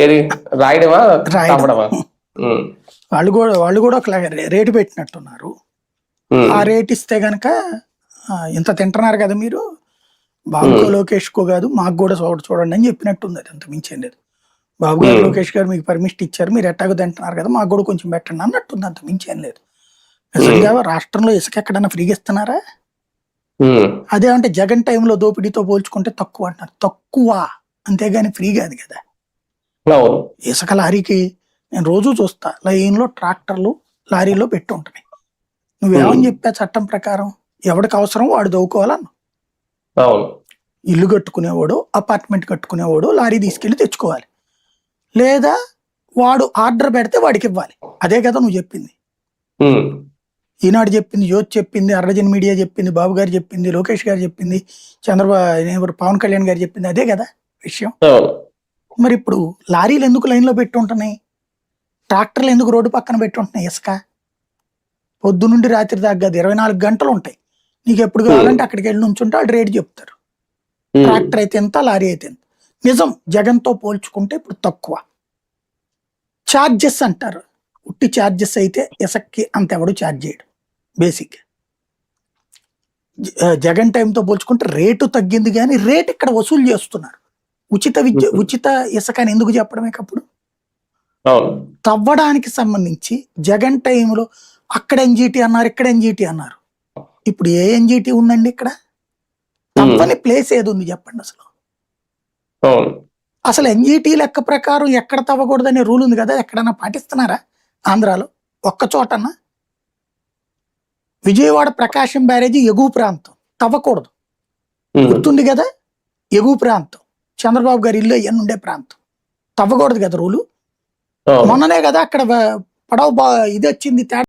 ఏది రాయడమా రాయడం. చంపడమా? వాళ్ళు కూడా ఒక రేటు పెట్టినట్టున్నారు. ఆ రేట్ ఇస్తే గనక ఇంత తింటున్నారు కదా మీరు, బాబుకో లోకేష్కో కాదు మాకు కూడా చూడండి అని చెప్పినట్టుంది. అది అంత మించేం లేదు. బాబు గారు లోకేష్ గారు మీకు పర్మిషన్ ఇచ్చారు, మీరు ఎట్టాగో తింటున్నారు కదా మాకు కూడా కొంచెం పెట్టండి అన్నట్టుంది. అంత మించేం లేదు. నిజంగా రాష్ట్రంలో ఇసుక ఎక్కడన్నా ఫ్రీగా ఇస్తున్నారా? అదేమంటే జగన్ టైంలో దోపిడీతో పోల్చుకుంటే తక్కువ అంటున్నారు. తక్కువ అంతేగాని ఫ్రీ కాదు కదా. ఇసుక లారీకి నేను రోజు చూస్తా, లైన్లో ట్రాక్టర్లు లారీలో పెట్టి ఉంటున్నాయి. నువ్వేమని చెప్పా చట్టం ప్రకారం? ఎవరికి అవసరం వాడు దవ్వుకోవాలన్న. ఇల్లు కట్టుకునేవాడు, అపార్ట్మెంట్ కట్టుకునేవాడు లారీ తీసుకెళ్లి తెచ్చుకోవాలి, లేదా వాడు ఆర్డర్ పెడితే వాడికి ఇవ్వాలి. అదే కదా నువ్వు చెప్పింది. ఈనాడు చెప్పింది, జ్యోతి చెప్పింది, అర్రజన్ మీడియా చెప్పింది, బాబు గారు చెప్పింది, లోకేష్ గారు చెప్పింది, చంద్రబాబు పవన్ కళ్యాణ్ గారు చెప్పింది, అదే కదా విషయం. మరి ఇప్పుడు లారీలు ఎందుకు లైన్లో పెట్టి ఉంటున్నాయి? ట్రాక్టర్లు ఎందుకు రోడ్డు పక్కన పెట్టి ఉంటున్నాయి? ఇసుక పొద్దు నుండి రాత్రి దాకా 24 గంటలు ఉంటాయి. నీకు ఎప్పుడు కావాలంటే అక్కడికి వెళ్ళి నుంచుంటే వాళ్ళు రేటు చెప్తారు. ట్రాక్టర్ అయితే ఎంత, లారీ అయితే ఎంత. నిజం, జగన్తో పోల్చుకుంటే ఇప్పుడు తక్కువ. ఛార్జెస్ అంటారు, ఉట్టి ఛార్జెస్ అయితే ఇసుక్కి అంత ఎవడు ఛార్జ్ చేయడు. బేసిక్ జగన్ టైంతో పోల్చుకుంటే రేటు తగ్గింది, కానీ రేట్ ఇక్కడ వసూలు చేస్తున్నారు. ఉచిత ఇసుకని ఎందుకు చెప్పడమే కప్పుడు తవ్వడానికి సంబంధించి జగన్ టైంలో అక్కడ ఎన్జిటి అన్నారు, ఇక్కడ ఎన్జిటి అన్నారు. ఇప్పుడు ఏ ఎన్జిటి ఉందండి ఇక్కడ? తవ్వని ప్లేస్ ఏది ఉంది చెప్పండి అసలు? అసలు ఎన్జిటి లెక్క ప్రకారం ఎక్కడ తవ్వకూడదనే రూల్ ఉంది కదా, ఎక్కడన్నా పాటిస్తున్నారా ఆంధ్రాలో? ఒక్క చోటన్నా? విజయవాడ ప్రకాశం బ్యారేజీ ఎగువ ప్రాంతం, తవ్వకూడదు, గుర్తుంది కదా? ఎగువ ప్రాంతం, చంద్రబాబు గారి ఇల్లు అయ్యని ఉండే ప్రాంతం, తవ్వకూడదు కదా రూలు. మొన్ననే కదా అక్కడ పడవ ఇది వచ్చింది తేడా.